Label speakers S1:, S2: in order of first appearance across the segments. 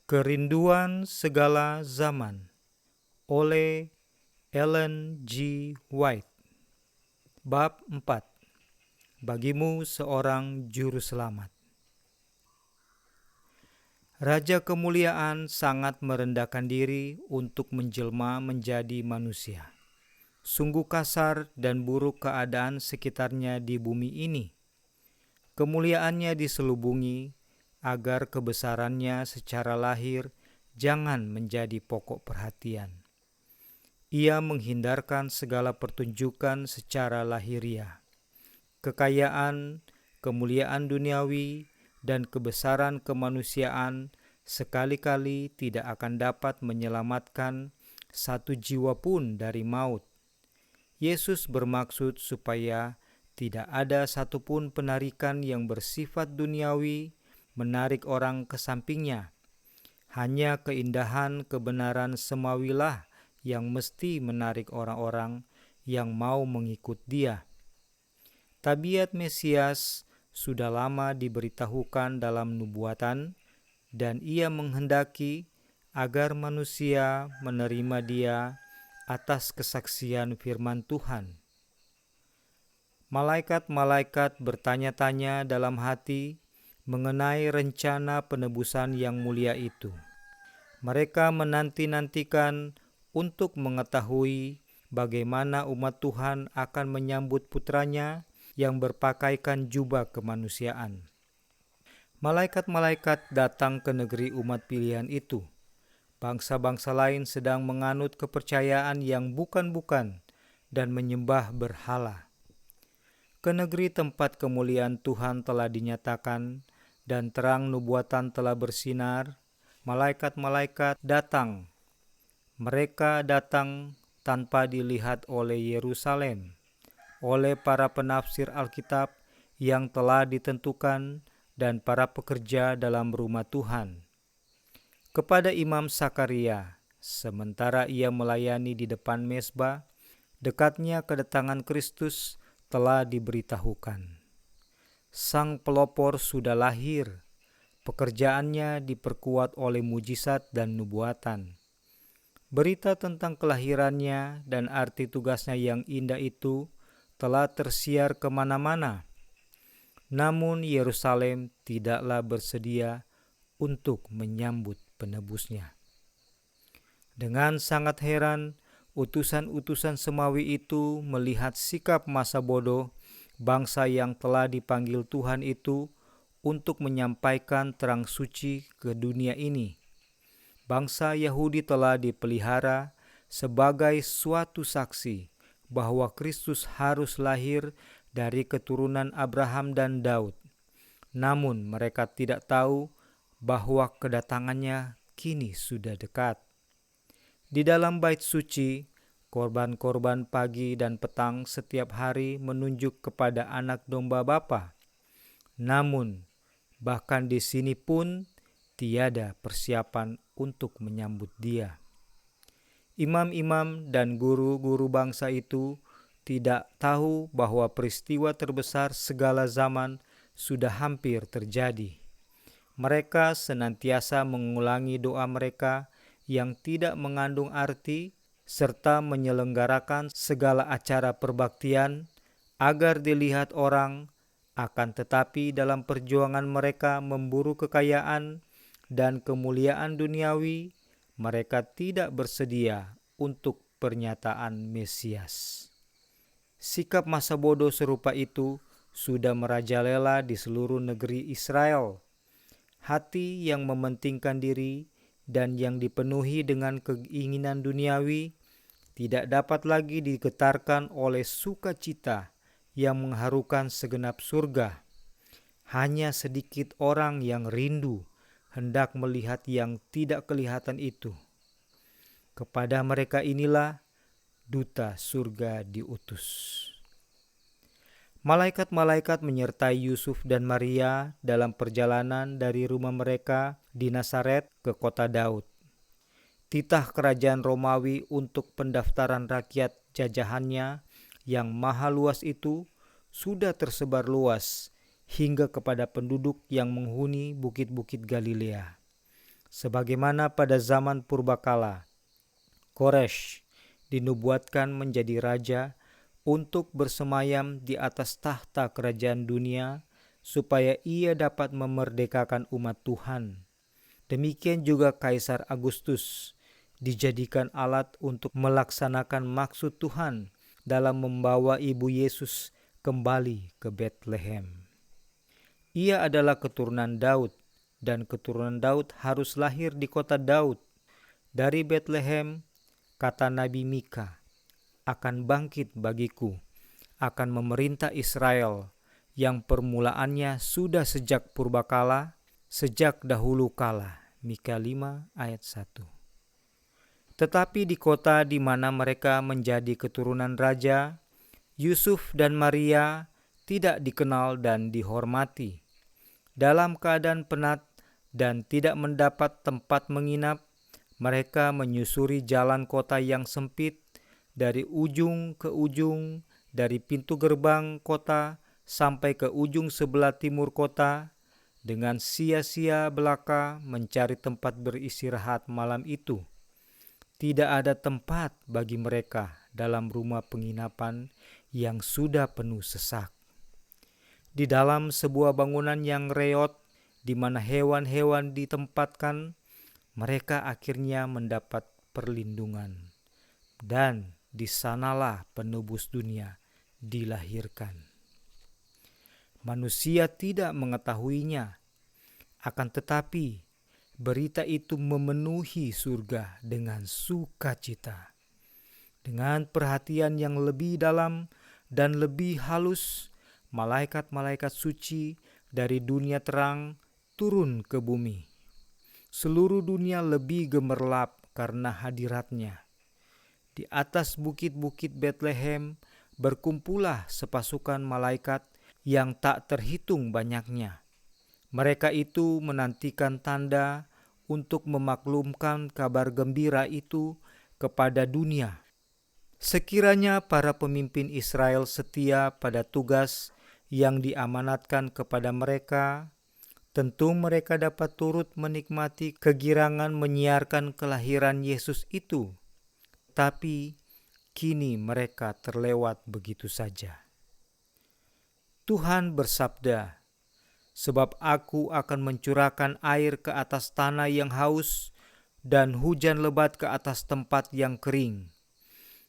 S1: Kerinduan Segala Zaman oleh Ellen G. White. Bab 4. Bagimu seorang juru selamat. Raja kemuliaan sangat merendahkan diri untuk menjelma menjadi manusia. Sungguh kasar dan buruk keadaan sekitarnya di bumi ini. Kemuliaannya diselubungi agar kebesarannya secara lahir jangan menjadi pokok perhatian. Ia menghindarkan segala pertunjukan secara lahiriah. Kekayaan, kemuliaan duniawi, dan kebesaran kemanusiaan sekali-kali tidak akan dapat menyelamatkan satu jiwa pun dari maut. Yesus bermaksud supaya tidak ada satupun penarikan yang bersifat duniawi menarik orang ke sampingnya. Hanya keindahan kebenaran semawilah yang mesti menarik orang-orang yang mau mengikut Dia. Tabiat Mesias sudah lama diberitahukan dalam nubuatan, dan Ia menghendaki agar manusia menerima Dia atas kesaksian firman Tuhan. Malaikat-malaikat bertanya-tanya dalam hati mengenai rencana penebusan yang mulia itu. Mereka menanti-nantikan untuk mengetahui bagaimana umat Tuhan akan menyambut putranya yang berpakaikan jubah kemanusiaan. Malaikat-malaikat datang ke negeri umat pilihan itu. Bangsa-bangsa lain sedang menganut kepercayaan yang bukan-bukan dan menyembah berhala. Ke negeri tempat kemuliaan Tuhan telah dinyatakan dan terang nubuatan telah bersinar, malaikat-malaikat datang. Mereka datang tanpa dilihat oleh Yerusalem, oleh para penafsir Alkitab yang telah ditentukan dan para pekerja dalam rumah Tuhan. Kepada Imam Sakaria, sementara ia melayani di depan mezbah, dekatnya kedatangan Kristus telah diberitahukan. Sang pelopor sudah lahir, pekerjaannya diperkuat oleh mujizat dan nubuatan. Berita tentang kelahirannya dan arti tugasnya yang indah itu telah tersiar kemana-mana. Namun Yerusalem tidaklah bersedia untuk menyambut penebusnya. Dengan sangat heran, utusan-utusan semawi itu melihat sikap masa bodoh bangsa yang telah dipanggil Tuhan itu untuk menyampaikan terang suci ke dunia ini. Bangsa Yahudi telah dipelihara sebagai suatu saksi bahwa Kristus harus lahir dari keturunan Abraham dan Daud. Namun mereka tidak tahu bahwa kedatangannya kini sudah dekat. Di dalam bait suci, korban-korban pagi dan petang setiap hari menunjuk kepada anak domba Bapa. Namun, bahkan di sini pun tiada persiapan untuk menyambut Dia. Imam-imam dan guru-guru bangsa itu tidak tahu bahwa peristiwa terbesar segala zaman sudah hampir terjadi. Mereka senantiasa mengulangi doa mereka yang tidak mengandung arti serta menyelenggarakan segala acara perbaktian agar dilihat orang, akan tetapi dalam perjuangan mereka memburu kekayaan dan kemuliaan duniawi, mereka tidak bersedia untuk pernyataan Mesias. Sikap masa bodoh serupa itu sudah merajalela di seluruh negeri Israel. Hati yang mementingkan diri dan yang dipenuhi dengan keinginan duniawi tidak dapat lagi digetarkan oleh sukacita yang mengharukan segenap surga. Hanya sedikit orang yang rindu hendak melihat yang tidak kelihatan itu. Kepada mereka inilah duta surga diutus. Malaikat-malaikat menyertai Yusuf dan Maria dalam perjalanan dari rumah mereka di Nazaret ke kota Daud. Titah kerajaan Romawi untuk pendaftaran rakyat jajahannya yang maha luas itu sudah tersebar luas hingga kepada penduduk yang menghuni bukit-bukit Galilea. Sebagaimana pada zaman purbakala, Koresh dinubuatkan menjadi raja untuk bersemayam di atas tahta kerajaan dunia supaya ia dapat memerdekakan umat Tuhan. Demikian juga Kaisar Agustus dijadikan alat untuk melaksanakan maksud Tuhan dalam membawa Ibu Yesus kembali ke Betlehem. Ia adalah keturunan Daud, dan keturunan Daud harus lahir di kota Daud. Dari Betlehem, kata Nabi Mika, akan bangkit bagiku, akan memerintah Israel, yang permulaannya sudah sejak purbakala, sejak dahulu kala. Mika 5 ayat 1. Tetapi di kota di mana mereka menjadi keturunan raja, Yusuf dan Maria tidak dikenal dan dihormati. Dalam keadaan penat dan tidak mendapat tempat menginap, mereka menyusuri jalan kota yang sempit dari ujung ke ujung, dari pintu gerbang kota sampai ke ujung sebelah timur kota, dengan sia-sia belaka mencari tempat beristirahat malam itu. Tidak ada tempat bagi mereka dalam rumah penginapan yang sudah penuh sesak. Di dalam sebuah bangunan yang reot, di mana hewan-hewan ditempatkan, mereka akhirnya mendapat perlindungan. Dan di sanalah penebus dunia dilahirkan. Manusia tidak mengetahuinya, akan tetapi berita itu memenuhi surga dengan sukacita. Dengan perhatian yang lebih dalam dan lebih halus, malaikat-malaikat suci dari dunia terang turun ke bumi. Seluruh dunia lebih gemerlap karena hadiratnya. Di atas bukit-bukit Betlehem berkumpullah sepasukan malaikat yang tak terhitung banyaknya. Mereka itu menantikan tanda untuk memaklumkan kabar gembira itu kepada dunia. Sekiranya para pemimpin Israel setia pada tugas yang diamanatkan kepada mereka, tentu mereka dapat turut menikmati kegirangan menyiarkan kelahiran Yesus itu. Tapi kini mereka terlewat begitu saja. Tuhan bersabda, "Sebab aku akan mencurahkan air ke atas tanah yang haus dan hujan lebat ke atas tempat yang kering.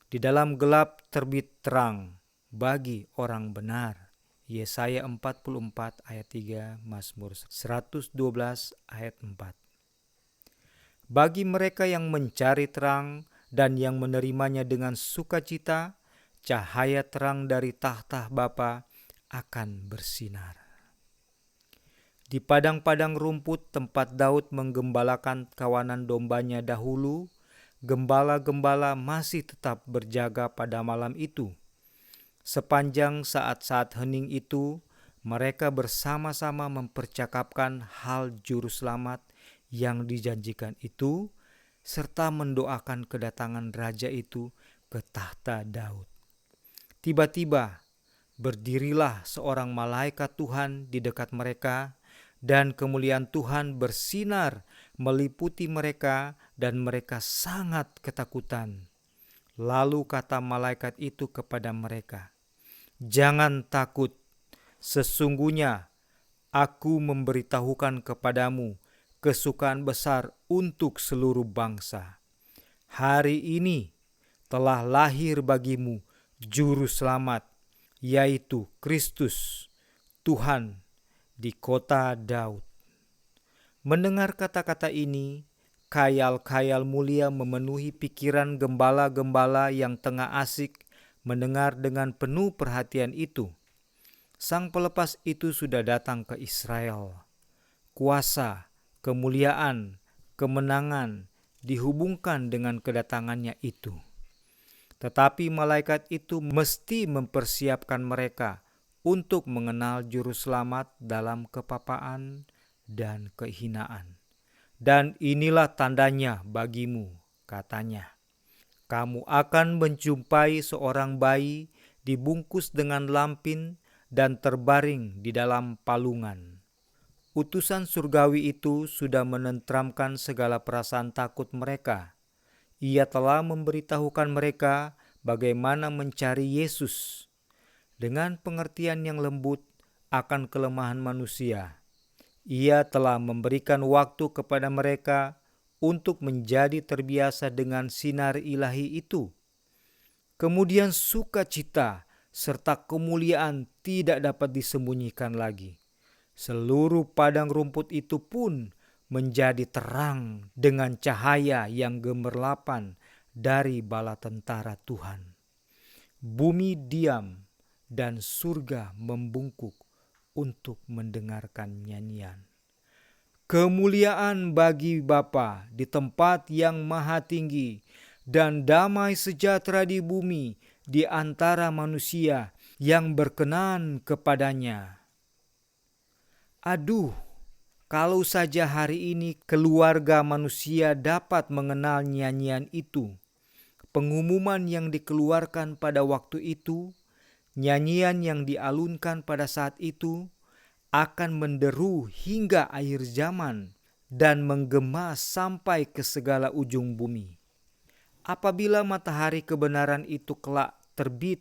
S1: Di dalam gelap terbit terang bagi orang benar." Yesaya 44 ayat 3, Mazmur 112 ayat 4. Bagi mereka yang mencari terang dan yang menerimanya dengan sukacita, cahaya terang dari tahta Bapa akan bersinar. Di padang-padang rumput tempat Daud menggembalakan kawanan dombanya dahulu, gembala-gembala masih tetap berjaga pada malam itu. Sepanjang saat-saat hening itu, mereka bersama-sama mempercakapkan hal juru selamat yang dijanjikan itu, serta mendoakan kedatangan raja itu ke tahta Daud. Tiba-tiba, berdirilah seorang malaikat Tuhan di dekat mereka, dan kemuliaan Tuhan bersinar meliputi mereka, dan mereka sangat ketakutan. Lalu kata malaikat itu kepada mereka, "Jangan takut, sesungguhnya aku memberitahukan kepadamu kesukaan besar untuk seluruh bangsa. Hari ini telah lahir bagimu Juru Selamat, yaitu Kristus, Tuhan, di kota Daud." Mendengar kata-kata ini, khayal-khayal mulia memenuhi pikiran gembala-gembala yang tengah asik mendengar dengan penuh perhatian itu. Sang pelepas itu sudah datang ke Israel. Kuasa, kemuliaan, kemenangan dihubungkan dengan kedatangannya itu. Tetapi malaikat itu mesti mempersiapkan mereka untuk mengenal Juru Selamat dalam kepapaan dan kehinaan. "Dan inilah tandanya bagimu," katanya. "Kamu akan menjumpai seorang bayi dibungkus dengan lampin dan terbaring di dalam palungan." Utusan surgawi itu sudah menenteramkan segala perasaan takut mereka. Ia telah memberitahukan mereka bagaimana mencari Yesus dengan pengertian yang lembut akan kelemahan manusia. Ia telah memberikan waktu kepada mereka untuk menjadi terbiasa dengan sinar ilahi itu. Kemudian sukacita serta kemuliaan tidak dapat disembunyikan lagi. Seluruh padang rumput itu pun menjadi terang dengan cahaya yang gemerlapan dari bala tentara Tuhan. Bumi diam dan surga membungkuk untuk mendengarkan nyanyian. Kemuliaan bagi Bapa di tempat yang maha tinggi, dan damai sejahtera di bumi di antara manusia yang berkenan kepadanya. Aduh, kalau saja hari ini keluarga manusia dapat mengenal nyanyian itu, pengumuman yang dikeluarkan pada waktu itu, nyanyian yang dialunkan pada saat itu, akan menderu hingga akhir zaman dan menggema sampai ke segala ujung bumi. Apabila matahari kebenaran itu kelak terbit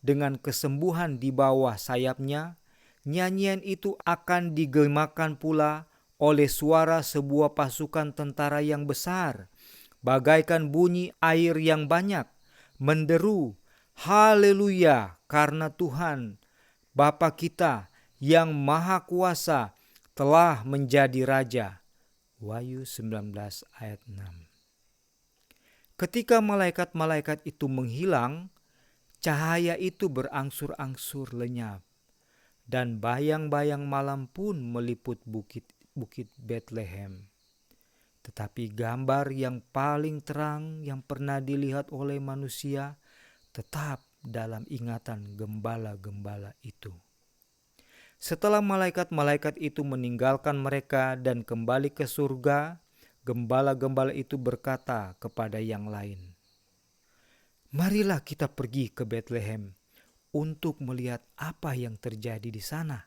S1: dengan kesembuhan di bawah sayapnya, nyanyian itu akan digemakan pula oleh suara sebuah pasukan tentara yang besar, bagaikan bunyi air yang banyak, menderu, "Haleluya, karena Tuhan, Bapa kita yang Maha Kuasa telah menjadi Raja." Wahyu 19 ayat 6. Ketika malaikat-malaikat itu menghilang, cahaya itu berangsur-angsur lenyap, dan bayang-bayang malam pun meliput bukit Betlehem. Tetapi gambar yang paling terang yang pernah dilihat oleh manusia tetap dalam ingatan gembala-gembala itu. Setelah malaikat-malaikat itu meninggalkan mereka dan kembali ke surga, gembala-gembala itu berkata kepada yang lain, "Marilah kita pergi ke Betlehem untuk melihat apa yang terjadi di sana,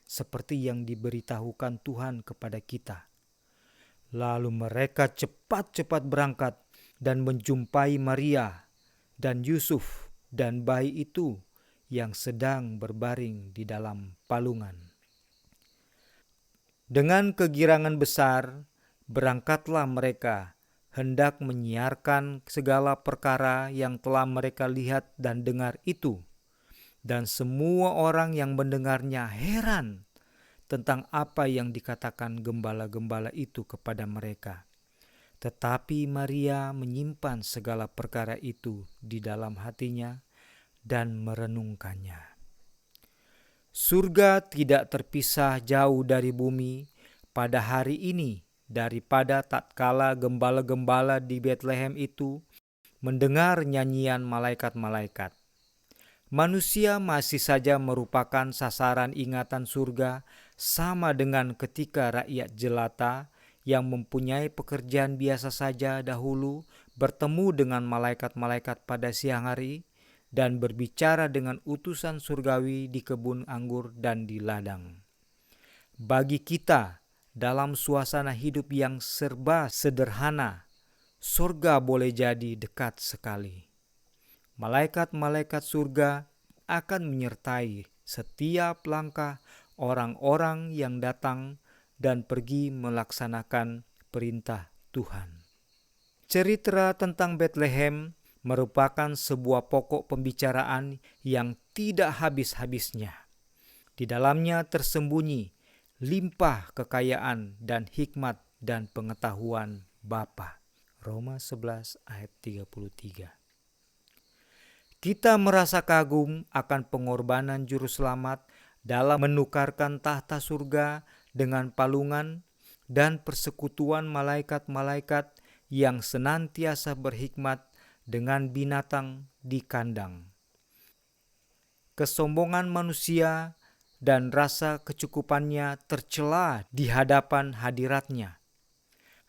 S1: seperti yang diberitahukan Tuhan kepada kita." Lalu mereka cepat-cepat berangkat dan menjumpai Maria dan Yusuf dan bayi itu yang sedang berbaring di dalam palungan. Dengan kegirangan besar, berangkatlah mereka, hendak menyiarkan segala perkara yang telah mereka lihat dan dengar itu. Dan semua orang yang mendengarnya heran tentang apa yang dikatakan gembala-gembala itu kepada mereka. Tetapi Maria menyimpan segala perkara itu di dalam hatinya dan merenungkannya. Surga tidak terpisah jauh dari bumi pada hari ini daripada tatkala gembala-gembala di Betlehem itu mendengar nyanyian malaikat-malaikat. Manusia masih saja merupakan sasaran ingatan surga, sama dengan ketika rakyat jelata yang mempunyai pekerjaan biasa saja dahulu bertemu dengan malaikat-malaikat pada siang hari dan berbicara dengan utusan surgawi di kebun anggur dan di ladang. Bagi kita, dalam suasana hidup yang serba sederhana, surga boleh jadi dekat sekali. Malaikat-malaikat surga akan menyertai setiap langkah orang-orang yang datang dan pergi melaksanakan perintah Tuhan. Cerita tentang Betlehem merupakan sebuah pokok pembicaraan yang tidak habis-habisnya. Di dalamnya tersembunyi limpah kekayaan dan hikmat dan pengetahuan Bapa. Roma 11 ayat 33. Kita merasa kagum akan pengorbanan juru selamat dalam menukarkan tahta surga dengan palungan dan persekutuan malaikat-malaikat yang senantiasa berhikmat dengan binatang di kandang. Kesombongan manusia dan rasa kecukupannya tercela di hadapan hadiratnya.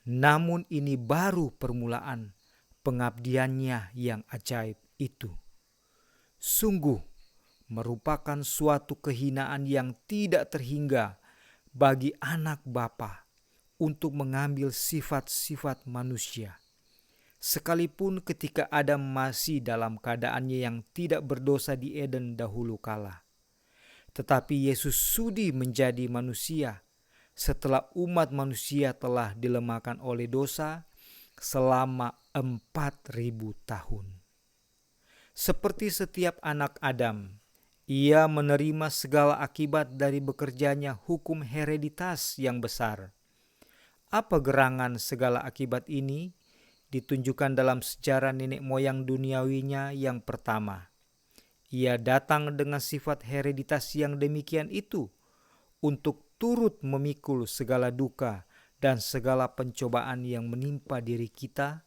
S1: Namun ini baru permulaan pengabdiannya yang ajaib itu. Sungguh merupakan suatu kehinaan yang tidak terhingga bagi anak Bapa untuk mengambil sifat-sifat manusia. Sekalipun ketika Adam masih dalam keadaannya yang tidak berdosa di Eden dahulu kala. Tetapi Yesus sudi menjadi manusia setelah umat manusia telah dilemahkan oleh dosa selama 4.000 tahun. Seperti setiap anak Adam, ia menerima segala akibat dari bekerjanya hukum hereditas yang besar. Apa gerangan segala akibat ini? Ditunjukkan dalam sejarah nenek moyang duniawinya yang pertama. Ia datang dengan sifat hereditas yang demikian itu untuk turut memikul segala duka dan segala pencobaan yang menimpa diri kita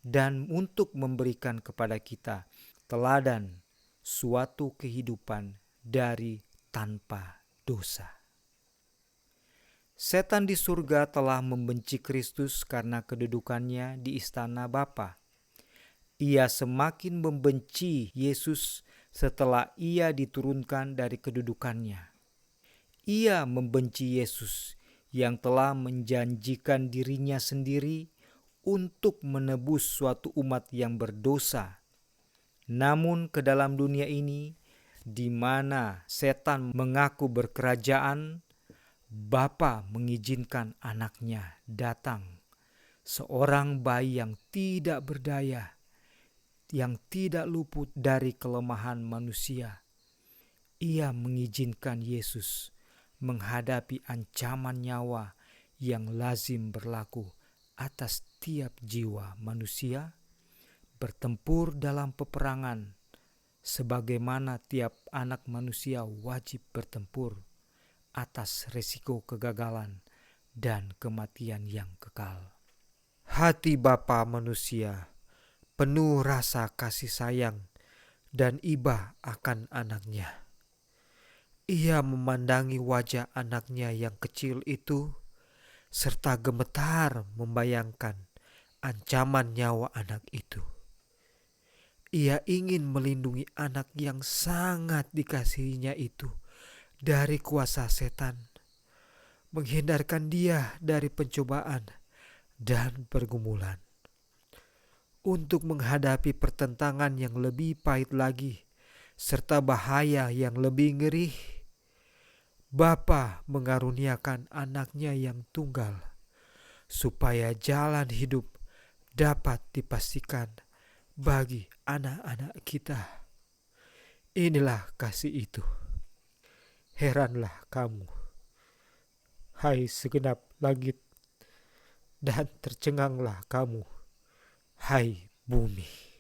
S1: dan untuk memberikan kepada kita teladan suatu kehidupan dari tanpa dosa. Setan di surga telah membenci Kristus karena kedudukannya di istana Bapa. Ia semakin membenci Yesus setelah ia diturunkan dari kedudukannya. Ia membenci Yesus yang telah menjanjikan dirinya sendiri untuk menebus suatu umat yang berdosa. Namun ke dalam dunia ini, di mana setan mengaku berkerajaan, Bapa mengizinkan anaknya datang, seorang bayi yang tidak berdaya, yang tidak luput dari kelemahan manusia. Ia mengizinkan Yesus menghadapi ancaman nyawa yang lazim berlaku atas tiap jiwa manusia, bertempur dalam peperangan, sebagaimana tiap anak manusia wajib bertempur atas resiko kegagalan dan kematian yang kekal. Hati Bapa manusia penuh rasa kasih sayang dan iba akan anaknya. Ia memandangi wajah anaknya yang kecil itu, serta gemetar membayangkan ancaman nyawa anak itu. Ia ingin melindungi anak yang sangat dikasihinya itu dari kuasa setan, menghindarkan dia dari pencobaan dan pergumulan. Untuk menghadapi pertentangan yang lebih pahit lagi, serta bahaya yang lebih ngeri, Bapa mengaruniakan anaknya yang tunggal, supaya jalan hidup dapat dipastikan bagi anak-anak kita. Inilah kasih itu. Heranlah kamu, hai segenap langit, dan tercenganglah kamu, hai bumi.